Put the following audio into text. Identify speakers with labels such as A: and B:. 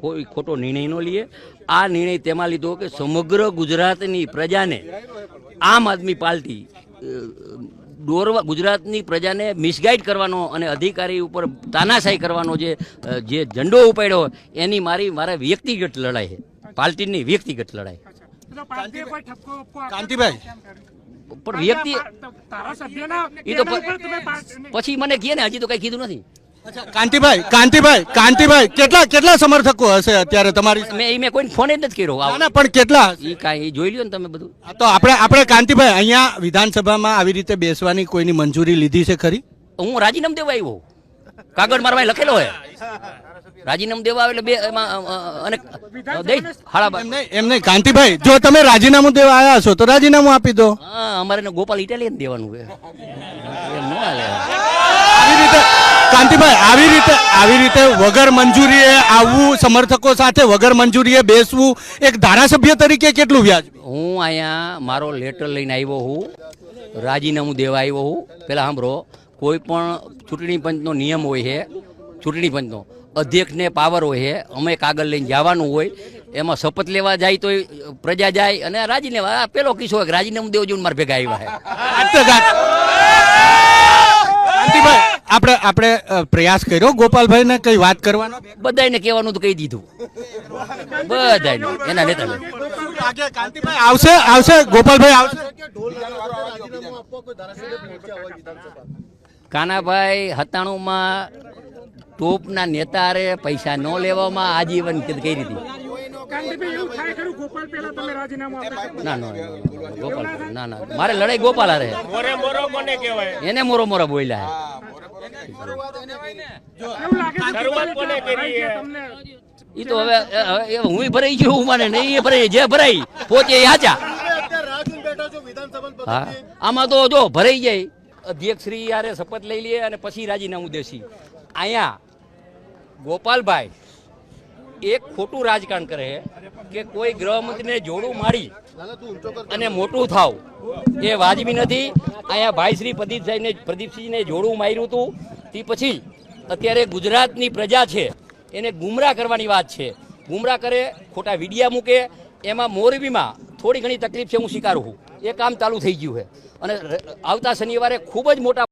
A: કોઈ ખોટો નિર્ણય ન લઈએ। આ નિર્ણય તેમાં લીધો કે સમગ્ર ગુજરાતની પ્રજાને આમ આદમી પાર્ટી દોરવા ગુજરાતની પ્રજાને મિસગાઈડ કરવાનો અને અધિકારી ઉપર તાનાશાહી કરવાનો જે ઝંડો ઉપાડ્યો એની મારા વ્યક્તિગત લડાઈ છે, પાર્ટીની વ્યક્તિગત લડાઈ।
B: કાંતિભાઈ
A: પણ વ્યક્તિ એ તો પછી મને કહે ને, હજી તો કઈ કીધું નથી।
B: કાંતિભાઈ કેટલા સમર્થકો હશે અત્યારે તમારી?
A: મેં કોઈ ફોન જ નથી કર્યો,
B: પણ કેટલા
A: એ કાંઈ જોઈ લ્યો ને તમે બધું।
B: તો આપણે કાંતિભાઈ અહીંયા વિધાનસભામાં આવી રીતે બેસવાની કોઈની મંજૂરી લીધી છે ખરી?
A: હું રાજીનામું દેવા આવ્યો, કાગળ મારવા લખેલો હોય રાજીનામું દેવા આવે એટલે બે અને દઈ હાડા
B: એમ નહીં કાંતિભાઈ, જો તમે રાજીનામું દેવા આવ્યા છો તો રાજીનામું આપી દો।
A: હા, અમારે ગોપાલ ઇટાલિયન દેવાનું છે, એમ ન હાલે।
B: કાંતિભાઈ આવી રીતે વગર મંજૂરીએ આવવું, સમર્થકો સાથે વગર મંજૂરીએ બેસવું એક ધારાસભ્ય તરીકે કેટલું વ્યાજ?
A: હું અહીંયા મારો લેટર લઈને આવ્યો હું, રાજીનામું દેવા આવ્યો હું। પેલા સાંભળો, કોઈ પણ ચૂંટણી પંચનો નિયમ હોય છે, ચૂંટણી પંચનો અધ્યક્ષને પાવર હોય છે, અમે કાગળ લઈને જવાનું હોય, એમાં શપથ લેવા જાય તો પ્રજા જાય અને રાજીનામું, આ પેલો કિસ્સો હોય રાજીનામું દેવું જોઈને મારા ભેગા આવ્યા છે।
B: આપણે પ્રયાસ કર્યો ગોપાલભાઈને કઈ વાત કરવાનો?
A: બધાને કહેવાનું તો કહી દીધું, બધાને એના નેતા
B: આવશે ગોપાલભાઈ આવશે।
A: કાનાભાઈ 97માં ટોપના નેતા રે પૈસા ન લેવામાં આજીવન કરી હતી। ના ગોપાલ ના મારે લડાઈ ગોપાલ હારે, એને મોરો બોલ્યા એ તો હવે હું ભરાઈ ગયો, હું માને નહીં એ ભરાઈ, જે ભરાઈ પોતે હાચા। હા, આમાં તો જો ભરાઈ જાય અધ્યક્ષ શ્રી યારે શપથ લઈ લે અને પછી રાજીનામું દેશી। અહીંયા ગોપાલભાઈ એક ખોટું રાજકારણ કરે કે કોઈ ગૃહમંત્રીને જોડું મારી અને મોટું થાવ એ વાજબી નથી। અહીંયા ભાઈ શ્રી પ્રદીપસિંહને જોડું માર્યું હતું, તે પછી અત્યારે ગુજરાતની પ્રજા છે એને ગુમરાહ કરવાની વાત છે, ગુમરાહ કરે, ખોટા વિડિયા મૂકે। એમાં મોરબીમાં થોડી ઘણી તકલીફ છે, હું સ્વીકારું છું, એ કામ ચાલુ થઈ ગયું છે અને આવતા શનિવારે ખૂબ જ મોટા